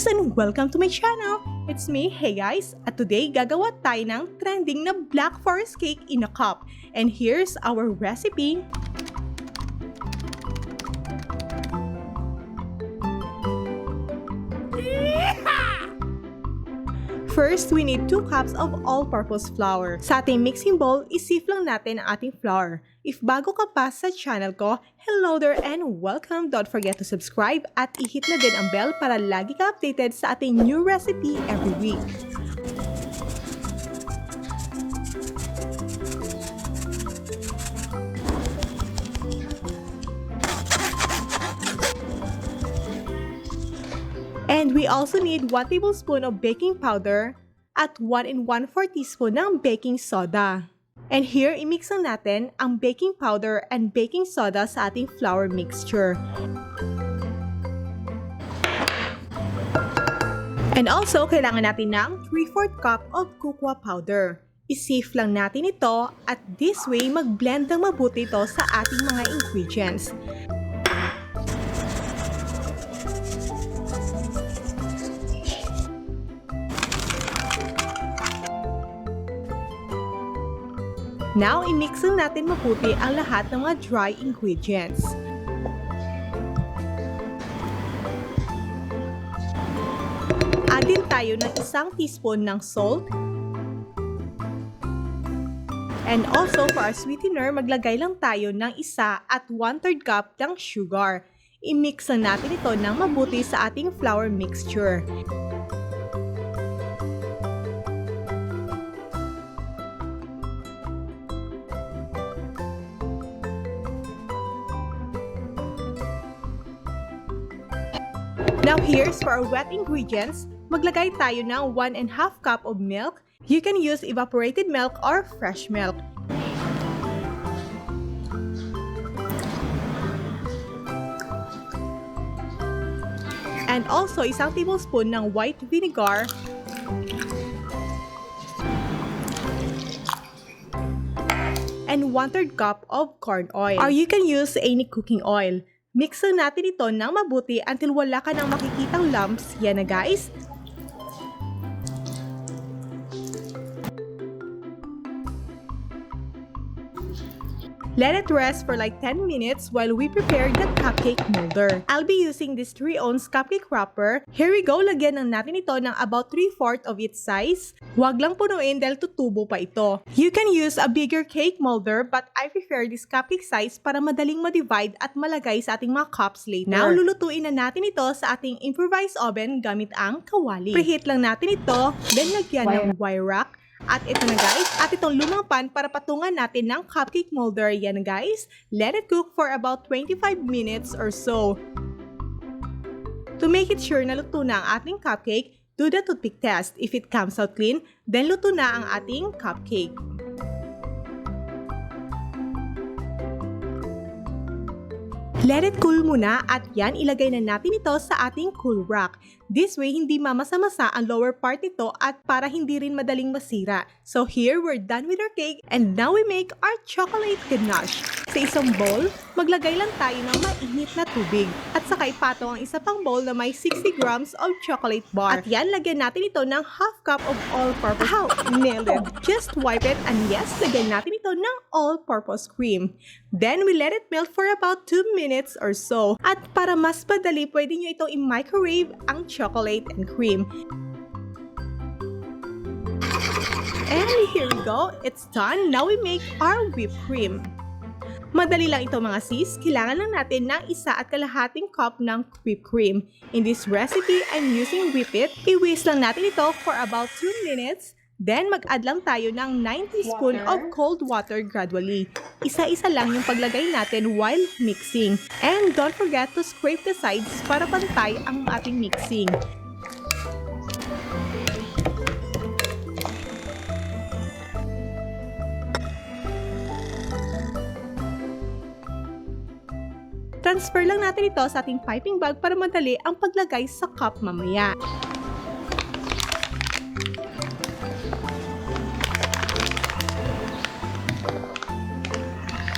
guys and welcome to my channel! It's me, hey guys! At today, gagawa tayo ng trending na Black Forest cake in a cup. And here's our recipe. First, we need 2 cups of all-purpose flour. Sa ating mixing bowl, isif lang natin ang ating flour. If bago ka pa sa channel ko, hello there and welcome! Don't forget to subscribe at i-hit na din ang bell para lagi ka updated sa ating new recipe every week. And we also need 1 tablespoon of baking powder at 1 1/4 teaspoon ng baking soda. And here, i-mix lang natin ang baking powder and baking soda sa ating flour mixture. And also, kailangan natin ng 3/4 cup of cocoa powder. I-sieve lang natin ito at this way, mag-blend ng mabuti ito sa ating mga ingredients. Now, i-mix lang natin mabuti ang lahat ng mga dry ingredients. Add din tayo ng 1 teaspoon ng salt. And also, for our sweetener, maglagay lang tayo ng 1 at 1/3 cup ng sugar. I-mix lang natin ito ng mabuti sa ating flour mixture. Now here's for our wet ingredients. Maglagay tayo ng 1 1/2 cup of milk. You can use evaporated milk or fresh milk. And also 1 tablespoon ng white vinegar. And 1/3 cup of corn oil. Or you can use any cooking oil. Mix lang natin ito ng mabuti until wala ka nang makikitang lumps. Yan na guys. Let it rest for like 10 minutes while we prepare the cupcake molder. I'll be using this 3-ounce cupcake wrapper. Here we go, lagyan lang natin ito ng about 3/4 of its size. Huwag lang punuin dahil tutubo pa ito. You can use a bigger cake molder but I prefer this cupcake size para madaling ma-divide at malagay sa ating mga cups later. Now, lulutuin na natin ito sa ating improvised oven gamit ang kawali. Preheat lang natin ito, then lagyan ng wire rack. At ito na guys, at itong lumang pan para patungan natin ng cupcake molder. Yan guys, let it cook for about 25 minutes or so. To make it sure na luto na ang ating cupcake, do the toothpick test. If it comes out clean, then luto na ang ating cupcake. Let it cool muna at yan, ilagay na natin ito sa ating cool rack. This way, hindi mamasa-masa ang lower part nito at para hindi rin madaling masira. So here, we're done with our cake and now we make our chocolate ganache. Sa isang bowl, maglagay lang tayo ng mainit na tubig. At saka ipatong ang isa pang bowl na may 60 grams of chocolate bar. At yan, lagyan natin ito ng 1/2 cup of all-purpose. Ow! Nailed it! Just wipe it and yes, lagyan natin ito ng all-purpose cream. Then, we let it melt for about 2 minutes or so. At para mas padali, pwede nyo itong i-microwave ang chocolate and cream. And here we go, it's done. Now we make our whipped cream. Madali lang ito mga sis, kailangan lang natin ng 1.5 cup ng whipped cream. In this recipe, I'm using WhippIt. I-whisk lang natin ito for about 2 minutes. Then, mag-add lang tayo ng 9 teaspoon of cold water gradually. Isa-isa lang yung paglagay natin while mixing. And don't forget to scrape the sides para pantay ang ating mixing. Transfer lang natin ito sa ating piping bag para madali ang paglagay sa cup mamaya.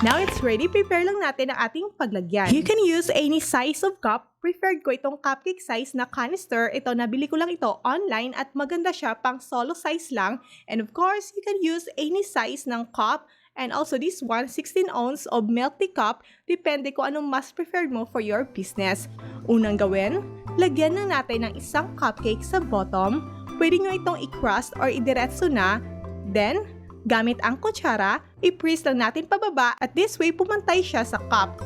Now it's ready, prepare lang natin ang ating paglagyan. You can use any size of cup. Preferred ko itong cupcake size na canister. Ito, nabili ko lang ito online at maganda siya pang solo size lang. And of course, you can use any size ng cup. And also this one, 16 ounce of milktea cup. Depende kung anong mas preferred mo for your business. Unang gawin, lagyan lang natin ng isang cupcake sa bottom. Pwede nyo itong i-crust or idiretso na. Then, gamit ang kutsara, i-press lang natin pababa at this way pumantay siya sa cup.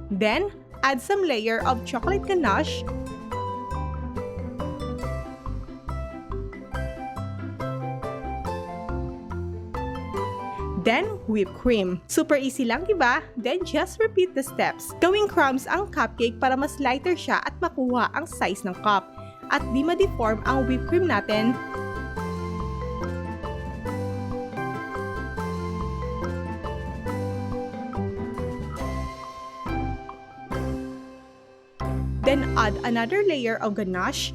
Then, add some layer of chocolate ganache. Then, whipped cream. Super easy lang, diba? Then, just repeat the steps. Gawing crumbs ang cupcake para mas lighter siya at makuha ang size ng cup. At di ma-deform ang whipped cream natin. Then add another layer of ganache.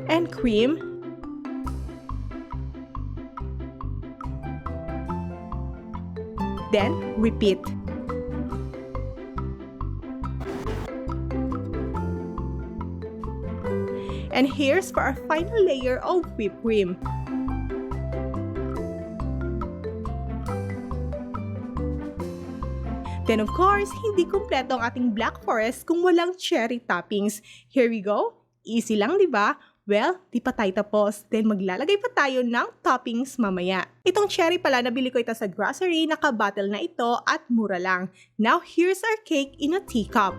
And cream. Then repeat. And here's for our final layer of whipped cream. Then of course, hindi kumpleto ang ating black forest kung walang cherry toppings. Here we go. Easy lang, di ba? Well, di pa tayo tapos. Then maglalagay pa tayo ng toppings mamaya. Itong cherry pala, nabili ko ito sa grocery, naka-bottle na ito at mura lang. Now, here's our cake in a teacup.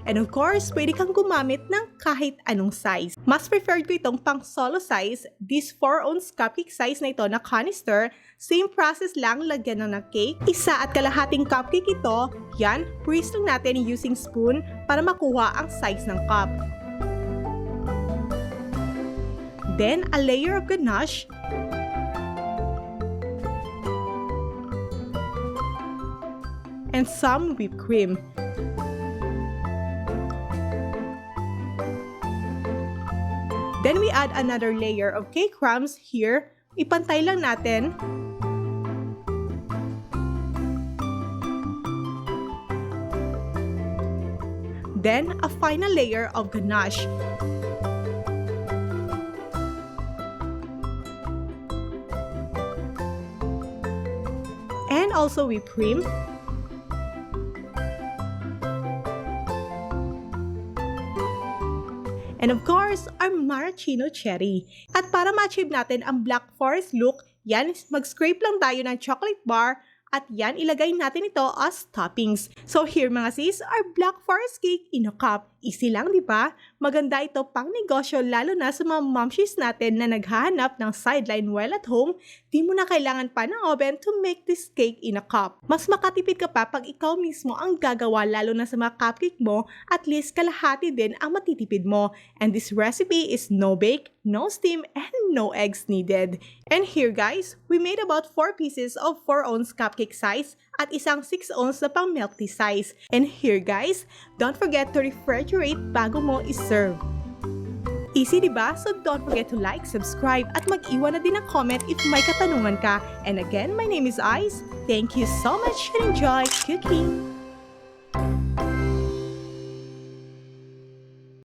And of course, pwede kang gumamit ng kahit anong size. Mas preferred ko itong pang solo size, this 4-ounce cupcake size na ito na canister. Same process lang, lagyan ng cake. 1 1/2 cupcake ito. Yan, press lang natin using spoon para makuha ang size ng cup. Then, a layer of ganache. And some whipped cream. Then we add another layer of cake crumbs here. Ipantay lang natin. Then a final layer of ganache. And also whipped cream. And of course, our maraschino cherry. At para ma-achieve natin ang black forest look, yan, mag-scrape lang tayo ng chocolate bar at yan, ilagay natin ito as toppings. So here mga sis, our black forest cake in a cup. Easy lang, di ba? Maganda ito pang negosyo lalo na sa mga momshies natin na naghahanap ng sideline while at home. Di mo na kailangan pa ng oven to make this cake in a cup. Mas makatipid ka pa pag ikaw mismo ang gagawa lalo na sa mga cupcake mo, at least kalahati din ang matitipid mo. And this recipe is no bake, no steam, and no eggs needed. And here guys, we made about 4 pieces of 4-ounce cupcake size at isang 6-ounce na pang milktea size. And here guys, don't forget to refrigerate bago mo i-serve. Easy diba? So don't forget to like, subscribe, at mag-iwan na din ng comment if may katanungan ka. And again, my name is Ice. Thank you so much and enjoy cooking!